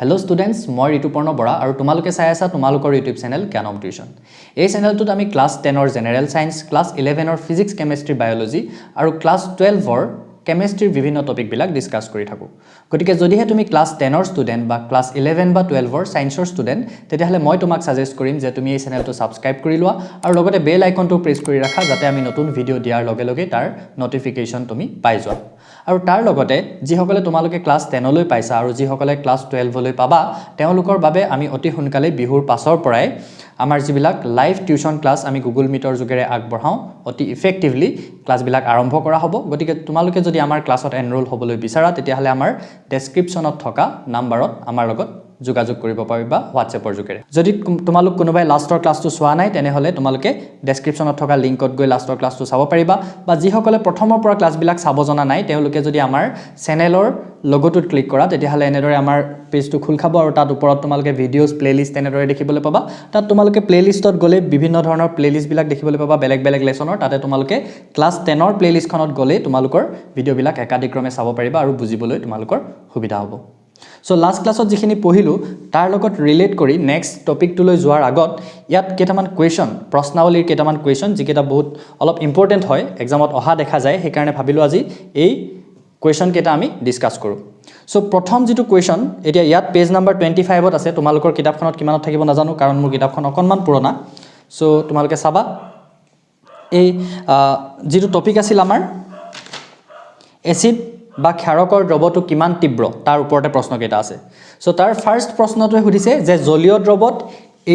Hello students, মই ঋতুপৰ্ণ বৰা আৰু তোমালোকে চাই আছা তোমালোকৰ YouTube channel Gyanamtuition. এই চেনেলটোত আমি ক্লাস 10 ৰ জেনাৰেল সায়েন্স, ক্লাস 11 ৰ ফিজিক্স, কেমিষ্ট্ৰি, বায়োলজি আৰু ক্লাস 12 ৰ কেমিষ্ট্ৰিৰ বিভিন্ন টপিক বিলাক ডিসকাস কৰি থাকো। গতিকে যদিহে তুমি ক্লাস 10 ৰ ষ্টুডেন্ট বা ক্লাস 11 বা 12 ৰ সায়েন্সৰ ষ্টুডেন্ট তেতিয়াহলে মই তোমাক সাজেষ্ট কৰিম যে তুমি এই চেনেলটো সাবস্ক্ৰাইব কৰি লোৱা আৰু লগতে বেল আইকনটো প্ৰেছ কৰি ৰাখা যাতে আমি নতুন ভিডিও দিয়াৰ লগে লগে তাৰ নটিফিকেশন তুমি পাই যোৱা। আৰু তাৰ লগতে যিসকলে তোমালোকে ক্লাস 10 লৈ পাইছা আৰু যিসকলে ক্লাস 12 লৈ পাবা তেওঁলোকৰ বাবে আমি অতি সোনকালে বিহুৰ পাছৰ পৰাই আমাৰ যিবিলাক লাইভ টিউশন ক্লাস আমি গুগল মিটৰ যোগেৰে আগবঢ়াও অতি ইফেক্টিভলি ক্লাস বিলাক আৰম্ভ কৰা হ'ব। গতিকে তোমালোকে যদি আমাৰ ক্লাছত এনৰোল হ'বলৈ বিচাৰা তেতিয়াহলে আমাৰ ডেসক্ৰিপচনত থকা নাম্বাৰত আমাৰ লগত যোগাযোগ কৰিব পাৰিবা WhatsAppৰ যোগেৰে। যদি তোমালোক কোনোবাই লাষ্টৰ ক্লাছটো চোৱা নাই তেনেহলে তোমালোকে ডেসক্ৰিপচনত থকা লিংকত গৈ লাষ্টৰ ক্লাছটো চাব পাৰিবা বা যিসকলে প্ৰথমৰ পৰা ক্লাছবিলাক চাব জনা নাই তেওঁলোকে যদি আমাৰ চেনেলৰ লগোটোত ক্লিক কৰা তেতিয়াহলে এনেদৰে আমাৰ পেজটো খুল খাব আৰু তাত ওপৰত তোমালোকে ভিডিওস প্লেলিষ্ট এনেদৰে দেখিবলৈ পাবা। তাত তোমালোকে প্লেলিষ্টত গলে বিভিন্ন ধৰণৰ প্লেলিষ্ট বিলাক দেখিবলৈ পাবা বেলেগ বেলেগ লেসনৰ। তাতে তোমালোকে ক্লাছ 10 ৰ প্লেলিষ্টখনত গলে তোমালোকৰ ভিডিও বিলাক একাধিক্ৰমে চাব পাৰিবা আৰু বুজিবলৈ তোমালোকৰ সুবিধা হ'ব। So last class যিখিনি পঢ়িলো তাৰ লগত ৰিলেট কৰি নেক্সট টপিকটো লৈ যোৱাৰ আগত ইয়াত কেইটামান কোৱেশ্চন প্ৰশ্নাৱলীৰ কেইটামান কোৱেশ্চন যিকেইটা বহুত অলপ ইম্পৰ্টেন্ট হয় এক্সামত অহা দেখা যায় সেইকাৰণে ভাবিলো আজি এই কোৱেশ্চন কেইটা আমি ডিসকাস কৰো। সো প্ৰথম যেটো কোৱেশ্চন এতিয়া ইয়াত পেজ নাম্বাৰ 25 ত আছে তোমালোকৰ কিতাপখনত কিমানত থাকিব নাজানো কাৰণ মোৰ কিতাপখন অকনমান পুৰণা। সো তোমালোকে চাবা এই যেটো টপিক আছিল আমাৰ এসিড বা ক্ষাৰকৰ দ্ৰৱটো কিমান তীব্ৰ তাৰ ওপৰতে প্ৰশ্ন কেইটা আছে। সো তাৰ ফাৰ্স্ট প্ৰশ্নটোৱে সুধিছে যে জলীয় দ্ৰৱত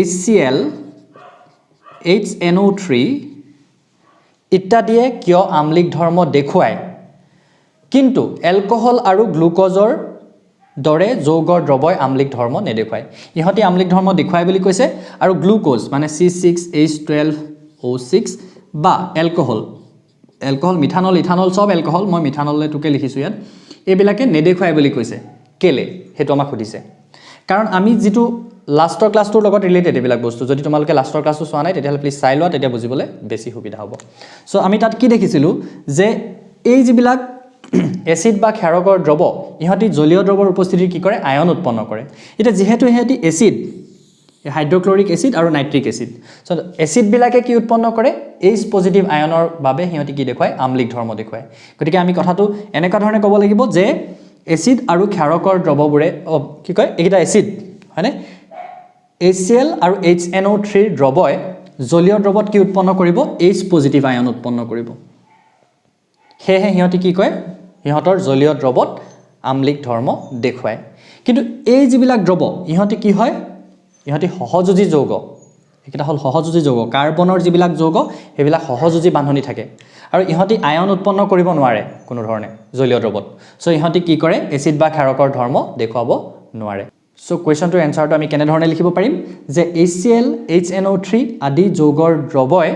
HCl HNO3 ইত্যাদিয়ে কিয় আম্লিক ধৰ্ম দেখুৱায় কিন্তু এলকহল আৰু গ্লুকোজৰ দৰে যৌগৰ দ্ৰৱই আম্লিক ধৰ্ম নেদেখুৱায়। ইহতি আম্লিক ধৰ্ম দেখুৱায় বুলি কৈছে আৰু গ্লুকোজ মানে C6H12O6 বা এলকহল মিথানল ইথানল সব এলকহল মই মিথানললে টুকে লিখিছো ইয়াত এবিলাকে নেদেখুৱায় বুলি কৈছে কেলে হেতু আমাক সুধিছে কাৰণ আমি যেটো লাষ্টৰ ক্লাছটোৰ লগত ৰিলেটেড এবিলাক বস্তু যদি তোমালোকে লাষ্টৰ ক্লাছটো চোৱা নাই তেতিয়াহলে প্লিজ চাই লোৱা তেতিয়া বুজিবলৈ বেছি সুবিধা হ'ব। সো আমি তাত কি দেখিছিলো যে এই যিবিলাক এসিড বা ক্ষাৰকৰ দ্ৰৱ ইহতি জলীয় দ্ৰৱৰ উপস্থিতি কি কৰে আয়ন উৎপন্ন কৰে। এটা যেহেতু ইহতি এসিড হাইড্ৰক্লোৰিক এসিড আৰু নাইট্ৰিক এসিড সো এসিড বিলাকে কি উৎপন্ন কৰে H পজিটিভ আয়নৰ বাবে হিয়তি কি দেখুৱায় আম্লিক ধৰ্ম দেখুৱায়। গতিকে আমি কথাটো এনেকা ধৰণে ক'ব লাগিব যে এসিড আৰু ক্ষাৰকৰ দ্ৰৱবোৰে কি কয় এইটা এসিড হয়নে HCl আৰু HNO3 দ্ৰৱই জলীয় দ্ৰৱত কি উৎপন্ন কৰিব H পজিটিভ আয়ন উৎপন্ন কৰিব। হেহে হিয়তি কি কয় হিয়তৰ জলীয় দ্ৰৱত আম্লিক ধৰ্ম দেখুৱায়। কিন্তু এই যিবিলাক দ্ৰৱ ইহতি কি হয় ইহতি সহযোজী যৌগ এটা হল সহযোজী যৌগ কাৰ্বনৰ যিবিলাক যৌগ হেবিলাক সহযোজী বান্ধনী থাকে আৰু ইহতি আয়ন উৎপন্ন কৰিব নোৱাৰে কোনো ধৰণে জলীয় দ্ৰৱত। সো ইহতি কি কৰে এসিড বা ক্ষাৰকৰ ধৰ্ম দেখুৱাব নোৱাৰে। সো কোৱেশ্চনটোৰ এনসাৰটো আমি কেনে ধৰণে লিখিব পাৰিম যে HCl HNO3 আদি যৌগৰ দ্ৰৱই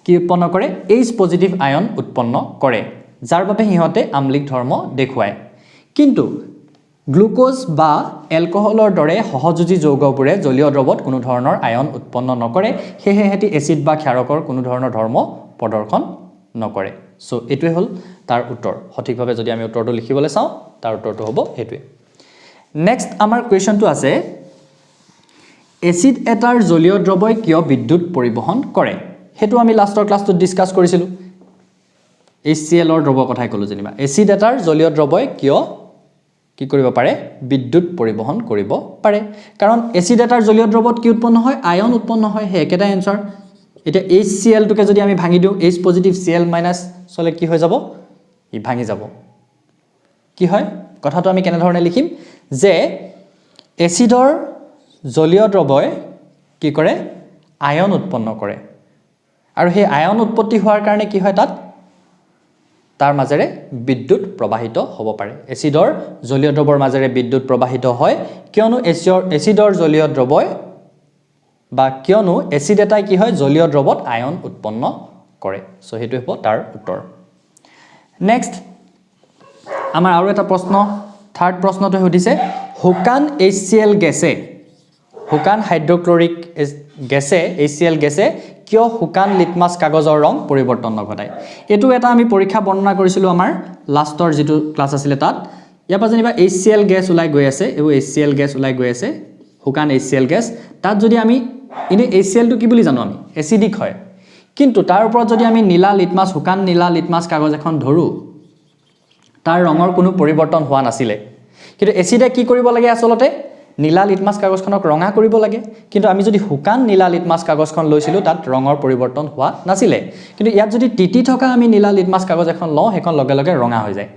কি উৎপন্ন কৰে H পজিটিভ আয়ন উৎপন্ন কৰে যাৰ বাবে হিহতে আম্লিক ধৰ্ম দেখুৱায়। কিন্তু গ্লুকোজ বা এলকহলৰ দৰে সহযোজী যৌগবোৰে জলীয় দ্ৰৱত কোনো ধৰণৰ আয়ন উৎপন্ন নকৰে হেহে হেতি এসিড বা ক্ষাৰকৰ কোনো ধৰণৰ ধৰ্ম প্ৰদৰ্শন নকৰে। সো এটোৱে হল তাৰ উত্তৰ সঠিকভাৱে যদি আমি উত্তৰটো লিখিবলৈ চাও তাৰ উত্তৰটো হ'ব এটোৱে। নেক্সট আমাৰ কোৱেশ্চনটো আছে এসিড এটাৰ জলীয় দ্ৰৱই কিয় বিদ্যুৎ পৰিবহন কৰে হেতু আমি লাষ্টৰ ক্লাছটোত ডিসকাস কৰিছিলো। HCl ৰ দ্ৰৱ কথাই কলো যেনিবা এসিড এটাৰ জলীয় দ্ৰৱই কিয় কি কৰিব পাৰে বিদ্যুৎ পৰিবহন কৰিব পাৰে কাৰণ এসিড এটাৰ জলীয় দ্ৰৱত কি উৎপন্ন হয় আয়ন উৎপন্ন হয় হে একেটা এনসাৰ। এটা HCl টোকে যদি আমি ভাঙি দিও H পজিটিভ Cl মাইনাস চলে কি হৈ যাব ই ভাঙি যাব কি হয় কথাটো আমি কেনে ধৰণে লিখিম যে এসিডৰ জলীয় দ্ৰৱই কি কৰে আয়ন উৎপন্ন কৰে আৰু সেই আয়ন উৎপত্তি হোৱাৰ কাৰণে কি হয় তাত তাৰ মাজেৰে বিদ্যুৎ প্ৰবাহিত হ'ব পাৰে। এসিডৰ জলীয় দ্ৰৱৰ মাজেৰে বিদ্যুৎ প্ৰবাহিত হয় কিয়নো এসিডৰ জলীয় দ্ৰৱই বা কিয়নো এসিড এটাই কি হয় জলীয় দ্ৰৱত আয়ন উৎপন্ন কৰে। সো হেতু হ'ব তাৰ উত্তৰ। নেক্সট আমাৰ আৰু এটা প্ৰশ্ন থাৰ্ড প্ৰশ্নটো সুধিছে হুকান HCl গেছে হুকান হাইড্ৰক্লোৰিক গেছে HCl গেছে কিয় হুকান লিটমাস কাগজৰ ৰং পৰিৱৰ্তন নঘটায়। এটো এটা আমি পৰীক্ষা বৰ্ণনা কৰিছিলো আমাৰ লাষ্টৰ যেটো ক্লাছ আছিল তাত ইয়াৰ পৰা যেনিবা HCl গেছ ওলাই গৈ আছে এও HCl গেছ ওলাই গৈ আছে হুকান HCl গেছ তাত যদি আমি ইনে HCl টো কি বুলি জানো আমি এসিডিক হয় কিন্তু তাৰ ওপৰত যদি আমি নীলা লিটমাছ হুকান নীলা লিটমাছ কাগজ এখন ধৰু তাৰ ৰঙৰ কোনো পৰিৱৰ্তন হোৱা নাছিলে কিন্তু এসিডে কি কৰিব লাগে আসলতে নীলা লিটমাছ কাগজখনক ৰঙা কৰিব লাগে কিন্তু আমি যদি হুকান নীলা লিটমাছ কাগজখন লৈছিলো তাত ৰঙৰ পৰিৱৰ্তন হোৱা নাছিলে কিন্তু ইয়াত যদি টিটি থকা আমি নীলা লিটমাছ কাগজ এখন লওঁ হেখন লগে লগে ৰঙা হৈ যায়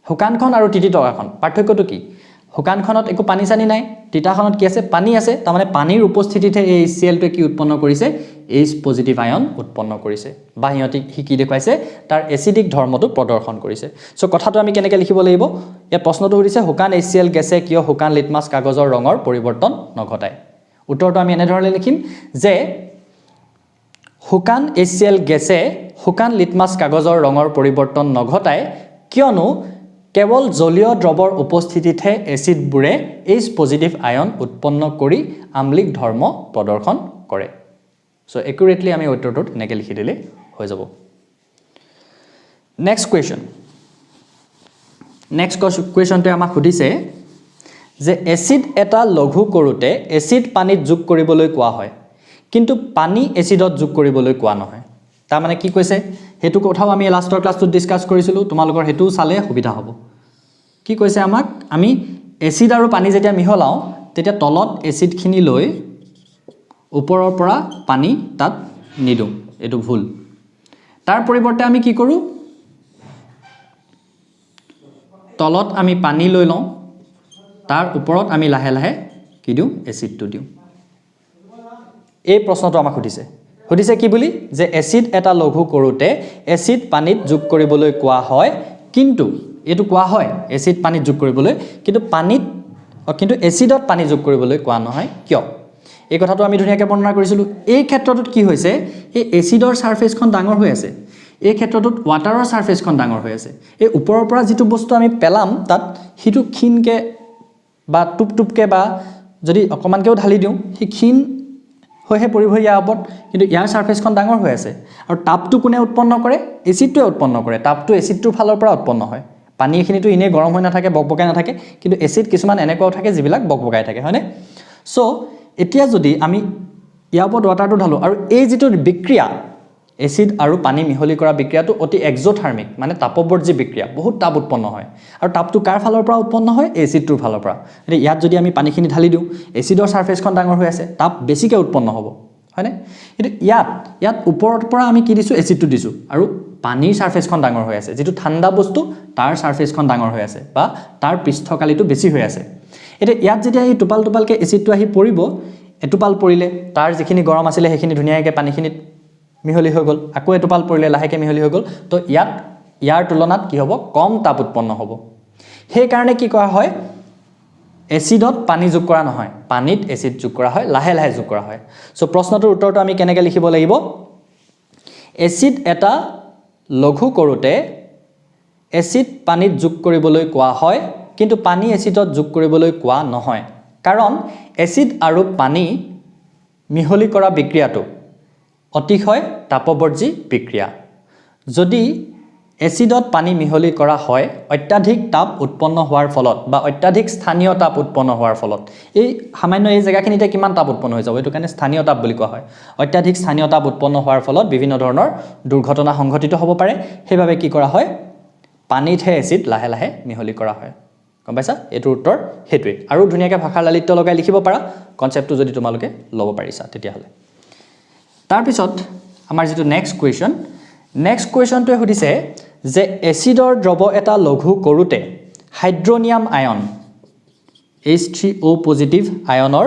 হুকানখন আৰু টিটি টকাখন পাৰ্থক্যটো কি হুকানখনত একো পানী চানি নাই টিটাখনত কি আছে পানী আছে তাৰ মানে পানীৰ উপস্থিতিতে এই HCl টো কি উৎপন্ন কৰিছে H পজিটিভ আয়ন উৎপন্ন কৰিছে বা হিয়তি কি দেখাইছে তাৰ এসিডিক ধৰ্মটো প্ৰদৰ্শন কৰিছে সো কথাটো আমি কেনেকৈ লিখিব লাগিব ইয়াত প্ৰশ্নটো হৈছে হুকান HCl গেছে কিয় হুকান লিটমাছ কাগজৰ ৰঙৰ পৰিৱৰ্তন নঘটায় উত্তৰটো আমি এনে ধৰণে লিখিম যে হুকান HCl গেছে হুকান লিটমাছ কাগজৰ ৰঙৰ পৰিৱৰ্তন নঘটায় কিয়নো কেৱল জলীয় দ্ৰৱৰ উপস্থিতিতে এসিডবোৰে H পজিটিভ আয়ন উৎপন্ন কৰি আম্লিক ধৰ্ম প্ৰদৰ্শন কৰে সো একুৰেটলি আমি উত্তৰটো এনেকৈ লিখি দিলে হৈ যাব নেক্সট কুৱেশ্যনটো আমাক সুধিছে যে এসিড এটা লঘু কৰোতে এসিড পানীত যোগ কৰিবলৈ কোৱা হয় কিন্তু পানী এসিডত যোগ কৰিবলৈ কোৱা নহয় তাৰ মানে কি কৈছে হেতু কথাও আমি লাষ্টৰ ক্লাছটোত ডিসকাস কৰিছিলো তোমালোকৰ হেতু চালে সুবিধা হ'ব কি কৈছে আমাক আমি এসিড আৰু পানী যেতিয়া মিহলাও তেতিয়া তলত এসিড খিনি লৈ ওপৰৰ পৰা পানী তাত নিদু এটো ভুল তাৰ পৰিৱৰ্তে আমি কি কৰো তলত আমি পানী লৈ লওঁ তাৰ ওপৰত আমি লাহে লাহে কি দিও এসিডটো দিও এই প্ৰশ্নটো আমাক সুধিছে কি বুলি যে এসিড এটা লঘু কৰোতে এসিড পানীত যোগ কৰিবলৈ কোৱা হয় কিন্তু এটো কোৱা হয় এসিড পানীত যোগ কৰিবলৈ কিন্তু এসিডত পানী যোগ কৰিবলৈ কোৱা নহয় কিয় এই কথাটো আমি ধুনিয়াকৈ বৰ্ণনা কৰিছিলো এই ক্ষেত্ৰটোত কি হৈছে এই এসিডৰ সাৰফেসখন ডাঙৰ হৈ আছে এই ক্ষেত্ৰটোত ওয়াটাৰৰ সাৰফেসখন ডাঙৰ হৈ আছে এই ওপৰৰ পৰা যেটো বস্তু আমি পেলাম তাত হিটো ক্ষীণকে বা টুপটুপকে বা যদি অকমানকেও ঢালি দিও হি ক্ষীণ হৈহে পৰিব ইয়াৰ ওপৰত কিন্তু ইয়াৰ সাৰফেসখন ডাঙৰ হৈ আছে আৰু তাপটো কোনে উৎপন্ন কৰে এসিডটোৱে উৎপন্ন কৰে তাপটো এসিডটোৰ ফালৰ পৰা উৎপন্ন হয় পানীখিনিটো ইনে গৰম হৈ নাথাকে বকবকাই নাথাকে কিন্তু এসিড কিছুমান এনেকুৱাও থাকে যিবিলাক বকবকাই থাকে হয়নে সো এতিয়া যদি আমি ইয়াৰ ওপৰত ওয়াটাৰটো ঢালো আৰু এই যেটো বিক্ৰিয়া এসিড আৰু পানী মিহলি কৰা বিক্ৰিয়াটো অতি এক্সোথাৰ্মিক মানে তাপবৰ্জী বিক্ৰিয়া বহুত তাপ উৎপন্ন হয় আৰু তাপটো কাৰ ফালৰ পৰা উৎপন্ন হয় এসিডটোৰ ফালৰ পৰা এতিয়া ইয়াত যদি আমি পানীখিনি ঢালি দিও এসিডৰ সাৰফেসখন ডাঙৰ হৈ আছে তাপ বেছিকৈ উৎপন্ন হ'ব হয়নে কিন্তু ইয়াত ওপৰৰ পৰা আমি কি দিছো এসিডটো দিছো আৰু পানীৰ সাৰফেসখন ডাঙৰ হৈ আছে যেটো ঠাণ্ডা বস্তু তাৰ সাৰফেসখন ডাঙৰ হৈ আছে বা তাৰ পৃষ্ঠকালিটো বেছি হৈ আছে এতিয়া ইয়াত যেতিয়া এই টুপাল টুপালকে এসিডটো আহি পৰিব এটুপাল পৰিলে তাৰ যিখিনি গৰম আছিল হেখিনি ধুনিয়াকৈ পানীখিনিত মিহলি হৈ গল আকৌ এটুপাল পৰিলে লাহেকে মিহলি হৈ গল তো ইয়াৰ তুলনাত কি হ'ব কম তাপ উৎপন্ন হ'ব সেই কাৰণে কি কৰা হয় এসিডত পানী যোগ কৰা নহয় পানীত এসিড যোগ কৰা হয় লাহে লাহে যোগ কৰা হয় সো প্ৰশ্নটোৰ উত্তৰটো আমি কেনেকৈ লিখিব লাগিব এসিড এটা লঘু কৰোতে এসিড পানীত যোগ কৰিবলৈ কোৱা হয় কিন্তু পানী এসিডত যোগ কৰিবলৈ কোৱা নহয় কাৰণ এসিড আৰু পানী মিহলি কৰা বিক্ৰিয়াটো অতিশয় তাপবৰ্জী বিক্ৰিয়া যদি এসিডত পানী মিহলি কৰা হয় অত্যাধিক তাপ উৎপন্ন হোৱাৰ ফলত বা অত্যাধিক স্থানীয় তাপ উৎপন্ন হোৱাৰ ফলত এই সামান্য এই জায়গাখিনিতে কিমান তাপ উৎপন্ন হৈ যাব এটো কাৰণে স্থানীয় তাপ বুলি কোৱা হয় অত্যাধিক স্থানীয় তাপ উৎপন্ন হোৱাৰ ফলত বিভিন্ন ধৰণৰ দুৰ্ঘটনা সংঘটিত হ'ব পাৰে সেইভাবে কি কৰা হয় পানীতহে এসিড লাহে লাহে মিহলি কৰা হয় গম পাইছা এটো উত্তৰ হেতুৱে আৰু ধুনিয়াকৈ ভাষাৰ লালিত্য লগাই লিখিব পাৰা কনসেপ্টটো যদি তোমালোকে ল'ব পাৰিছা তেতিয়া হলে তাৰ পিছত আমাৰ যেটো নেক্সট কুৱেশ্যনটোৱে সুধিছে যে এসিডৰ দ্ৰৱ এটা লঘু কৰোতে হাইড্ৰোনিয়াম আয়ন H3O পজিটিভ আয়নৰ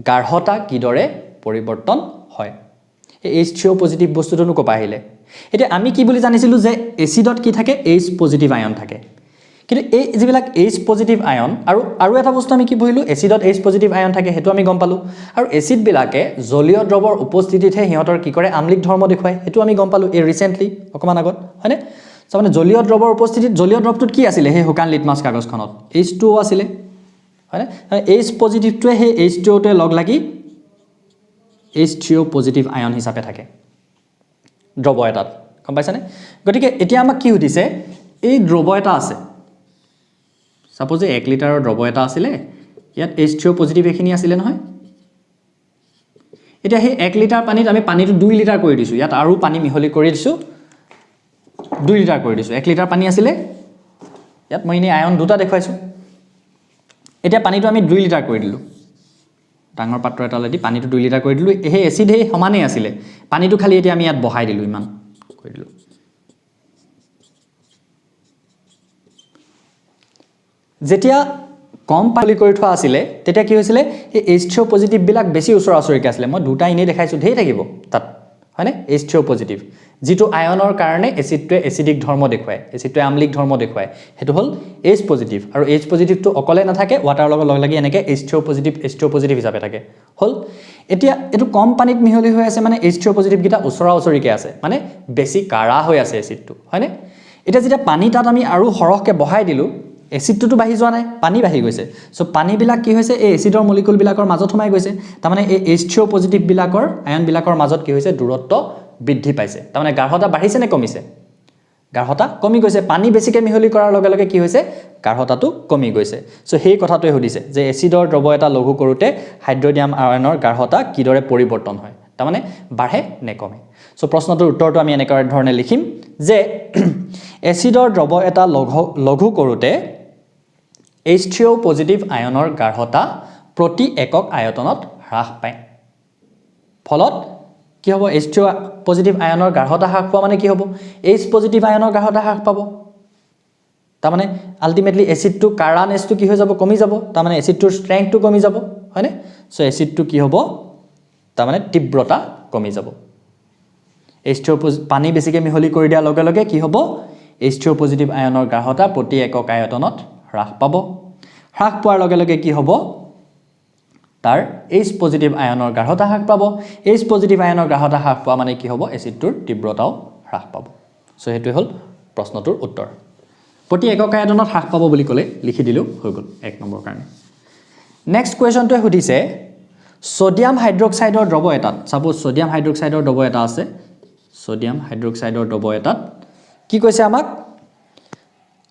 গাঢ়তা কিদৰে পৰিৱৰ্তন হয় এই H3O পজিটিভ বস্তুটো কপা আহিলে এতিয়া আমি কি বুলি জানিছিলো যে এসিডত কি থাকে H পজিটিভ আয়ন থাকে কিন্তু এই যিবিলাক H পজিটিভ আয়ন আৰু এটা বস্তু আমি কি বহিলো এসিডত H পজিটিভ আয়ন থাকে হেতু আমি গম পালো আৰু এসিড বিলাকে জলীয় দ্ৰৱৰ উপস্থিতিতে হিয়তৰ কি কৰে আমলিক ধৰ্ম দেখুৱায় হেতু আমি গম পালো এই ৰিসেন্টলি অকমান আগত হয়নে সো মানে জলীয় দ্ৰৱৰ উপস্থিতিত জলীয় দ্ৰৱটোত কি আছিল হে হুকান লিটমাছ কাগজখনত H2O আছিল হয়নে H পজিটিভটোৱে হে H2O তে লগ লাগি H3O পজিটিভ আয়ন হিচাপে থাকে দ্ৰৱ এটাত গম পাইছানে গতিকে এতিয়া আমাক কি সুধিছে এই দ্ৰৱ এটা আছে সাপোজ 1 লিটাৰৰ দ্ৰৱ এটা আছিল ইয়াত H2O পজিটিভ এখিনি আছিল নহয় এটা হে 1 লিটাৰ পানীত আমি পানীটো 2 লিটাৰ কৰি দিছো ইয়াত আৰু পানী মিহলি কৰি দিছো 2 লিটাৰ কৰি দিছো 1 লিটাৰ পানী আছিল ইয়াত মই ইনি আয়ন দুটা দেখাইছো এটা পানীটো আমি 2 লিটাৰ কৰি দিলো ডাঙৰ পাত্ৰ এটা লৈ দি পানীটো 2 লিটাৰ কৰি দিলো হে এসিড হে সমানে আছিল পানীটো খালি এতিয়া আমি ইয়াত বহাই দিলো ইমান কৰি দিলো যেতিয়া কম পালি কৰি থোৱা আছিল তেতিয়া কি হৈছিল এই H2O পজিটিভ বিলাক বেছি উচৰাচৰিকে আছিল মই দুটা ইনে দেখাইছো ধেই থাকিব তাত হয়নে H2O পজিটিভ যেটো আয়নৰ কাৰণে এসিডটোৱে এসিডিক ধৰ্ম দেখুৱায় এসিডটোৱে আমলিক ধৰ্ম দেখুৱায় হেতু হল H পজিটিভ আৰু H পজিটিভটো অকলে নাথাকে ওয়াটাৰ লগত লাগি এনেকে H2O পজিটিভ হিচাপে থাকে হল এতিয়া এটো কম পানীত মিহলি হৈ আছে মানে H2O পজিটিভ গিটা উচৰাচৰিকে আছে মানে বেছি কাৰা হৈ আছে এসিডটো হয়নে এটা যেতিয়া পানী তাত আমি আৰু হৰহকে বহাই দিলো এসিডটো বাঢ়ি যোৱা নাই পানী বাঢ়ি গৈছে সো পানী বিলাক কি হৈছে এই এসিডৰ মলিকুল বিলাকৰ মাজত সোমাই গৈছে তাৰ মানে এই H2O পজিটিভ বিলাকৰ আয়ন বিলাকৰ মাজত কি হৈছে দূৰত্ব বৃদ্ধি পাইছে তাৰ মানে গাঢ়তা বাঢ়িছে নে কমিছে গাঢ়তা কমি গৈছে পানী বেছিকে মিহলি কৰাৰ লগে লগে কি হৈছে গাঢ়তাটো কমি গৈছে সো সেই কথাটোৱে হদিছে যে এসিডৰ দ্ৰৱ এটা লঘু কৰোতে হাইড্ৰোনিয়াম আয়নৰ গাঢ়তা কিদৰে পৰিৱৰ্তন হয় তাৰ মানে বাঢ়ে নে কমে সো প্ৰশ্নটোৰ উত্তৰটো আমি এনেকৈ ধৰণে লিখিম যে এসিডৰ দ্ৰৱ এটা লঘু কৰোতে H2O পজিটিভ আয়নৰ গাঢ়তা প্ৰতি একক আয়তনত হ্ৰাস পায় ফলত কি হ'ব H2O পজিটিভ আয়নৰ গাঢ়তা হ্ৰাস পোৱা মানে কি হ'ব H পজিটিভ আয়নৰ গাঢ়তা হ্ৰাস পাব তাৰ মানে আলটিমেটলি এসিডটো কাৰানেছটো কি হৈ যাব কমি যাব তাৰ মানে এসিডটোৰ ষ্ট্ৰেংথটো কমি যাব হয়নে সো এসিডটো কি হ'ব তাৰ মানে তীব্ৰতা কমি যাব H2O পানী বেছিকে মিহলি কৰি দিয়া লগে লগে কি হ'ব H2O পজিটিভ আয়নৰ গাঢ়তা প্ৰতি একক আয়তনত হ্ৰাস পাব হ্ৰাস পোৱাৰ লগে লগে কি হ'ব তাৰ H পজিটিভ আয়নৰ গাঢ়তা হ্ৰাস পাব H পজিটিভ আয়নৰ গাঢ়তা হ্ৰাস পোৱা মানে কি হ'ব এসিডটোৰ তীব্ৰতাও হ্ৰাস পাব সো হেতু হল প্ৰশ্নটোৰ উত্তৰ প্ৰতি একক আয়তনত হ্ৰাস পাব বুলি কলে লিখি দিলো হৈ গল 1 নম্বৰ কাৰণে নেক্সট কোৱেশ্চনটো হদিছে সোডিয়াম হাইড্ৰক্সাইডৰ দ্ৰৱ এটাত সাপোজ সোডিয়াম হাইড্ৰক্সাইডৰ দ্ৰৱ এটা আছে সোডিয়াম হাইড্ৰক্সাইডৰ দ্ৰৱ এটাত কি কৈছে আমাক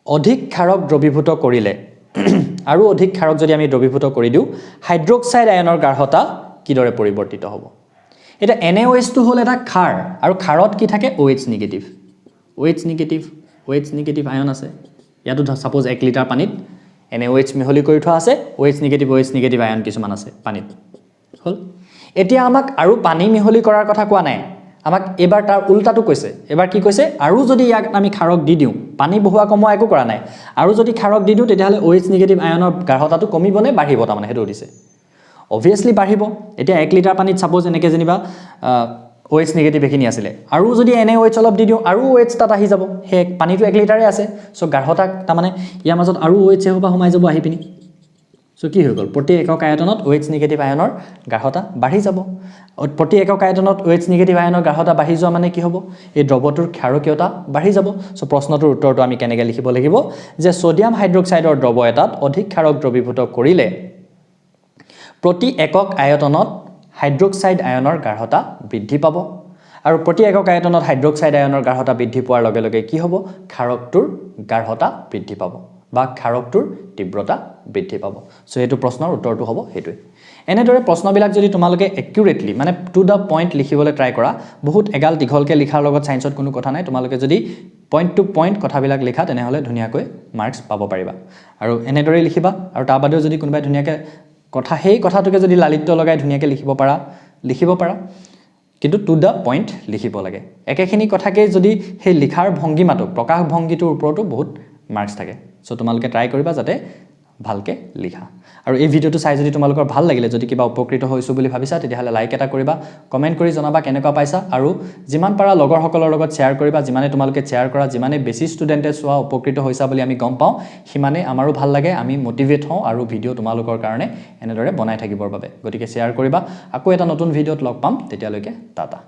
অধিক ক্ষাৰক দ্ৰবীভূত কৰিলে আৰু অধিক ক্ষাৰক যদি আমি দ্ৰবীভূত কৰি দিও হাইড্ৰক্সাইড আয়নৰ গাঢ়তা কিদৰে পৰিৱৰ্তিত হ'ব এটা NaOH টো হল এটা ক্ষাৰ আৰু ক্ষাৰত কি থাকে OH নিগেটিভ আয়ন আছে ইয়াতো সাপোজ 1 লিটাৰ পানীত NaOH মিহলি কৰি থোৱা আছে OH নিগেটিভ আয়ন কিছুমান আছে পানীত হল এতিয়া আমাক আৰু পানী মিহলি কৰাৰ কথা কোৱা নাই আমাক এবাৰ তাৰ উল্টাটো কৈছে এবাৰ কি কৈছে আৰু যদি ইয়াক আমি ক্ষাৰক দি দিও পানী বহুৱা কমোৱা একো কৰা নাই আৰু যদি ক্ষাৰক দি দিও তেতিয়াহলে OH নিগেটিভ আয়নৰ গাঢ়তাটো কমিব নে বাঢ়িব তাৰ মানে হেতু দিছে obviously বাঢ়িব এতিয়া 1 লিটাৰ পানীত সাপোজ এনেকে যেনিবা OH নিগেটিভ এখিনি আছিল আৰু যদি NaOH অলপ দি দিও আৰু OH তাত আহি যাব হে পানীটো 1 লিটাৰে আছে সো গাঢ়তা তাৰ মানে ইয়াৰ মাজত আৰু OH হোবা সোমাই যাব আহি পিনি সো কি হৈ গল প্ৰতি একক আয়তনত OH নিগেটিভ আয়নৰ গাঢ়তা বাঢ়ি যাব প্ৰতি একক আয়তনত OH নিগেটিভ আয়নৰ গাঢ়তা বাঢ়ি যোৱা মানে কি হ'ব এই দ্ৰৱটোৰ ক্ষাৰকীয়তা বাঢ়ি যাব সো প্ৰশ্নটোৰ উত্তৰটো আমি কেনেকৈ লিখিব লাগিব যে সোডিয়াম হাইড্ৰক্সাইডৰ দ্ৰৱ এটাত অধিক ক্ষাৰক দ্ৰবীভূত কৰিলে প্ৰতি একক আয়তনত হাইড্ৰক্সাইড আয়নৰ গাঢ়তা বৃদ্ধি পাব আৰু প্ৰতি একক আয়তনত হাইড্ৰক্সাইড আয়নৰ গাঢ়তা বৃদ্ধি পোৱাৰ লগে লগে কি হ'ব ক্ষাৰকটোৰ গাঢ়তা বৃদ্ধি পাব বা ক্ষাৰকটোৰ তীব্ৰতা বৃদ্ধি পাব সো হেতু প্ৰশ্নৰ উত্তৰটো হ'ব হেতুই এনেদৰে প্ৰশ্নবিলাক যদি তোমালোকে একিউৰেটলি মানে টু দা পইণ্ট লিখিবলৈ ট্ৰাই কৰা বহুত এগাল দীঘলকে লিখাৰ লগত সায়েন্সত কোনো কথা নাই তোমালোকে যদি পইণ্ট টু পইণ্ট কথাবিলাক লিখা তেনেহলে ধুনীয়াকৈ মাৰ্কস পাব পাৰিবা আৰু এনেদৰে লিখিবা আৰু তাৰ বাদেও যদি কোনোবাই ধুনীয়াকৈ কথা সেই কথাটোকে যদি লালিত্য লগাই ধুনীয়াকৈ লিখিব পাৰা কিন্তু টু দা পইণ্ট লিখিব লাগে একেখিনি কথাকে যদি সেই লিখাৰ ভংগিমাটো প্ৰকাশ ভংগিটোৰ ওপৰতো বহুত মাৰ্কস থাকে সো তোমালোকে ট্ৰাই কৰিবা যাতে ভালকে লিখা আৰু এই ভিডিওটো চাই যদি তোমালোকৰ ভাল লাগিলে যদি কিবা উপকৃত হৈছো বুলি ভাবিছা তেতিয়াহলে লাইক এটা কৰিবা কমেন্ট কৰি জনাবা কেনেকুৱা পাইছা আৰু যিমান পাৰা লগৰ সকলৰ লগত শেয়াৰ কৰিবা যিমানে তোমালোকে শেয়াৰ কৰা যিমানে বেছি ষ্টুডেন্টে সোৱা উপকৃত হৈছা বুলি আমি গম পাওঁ হিমানে আমাৰো ভাল লাগে আমি মোটিভেট হওঁ আৰু ভিডিও তোমালোকৰ কাৰণে এনেদৰে বনাই থাকিবৰ বাবে গতিকে শেয়াৰ কৰিবা আকৌ এটা নতুন ভিডিওত লগ পাম তেতিয়ালৈকে টাটা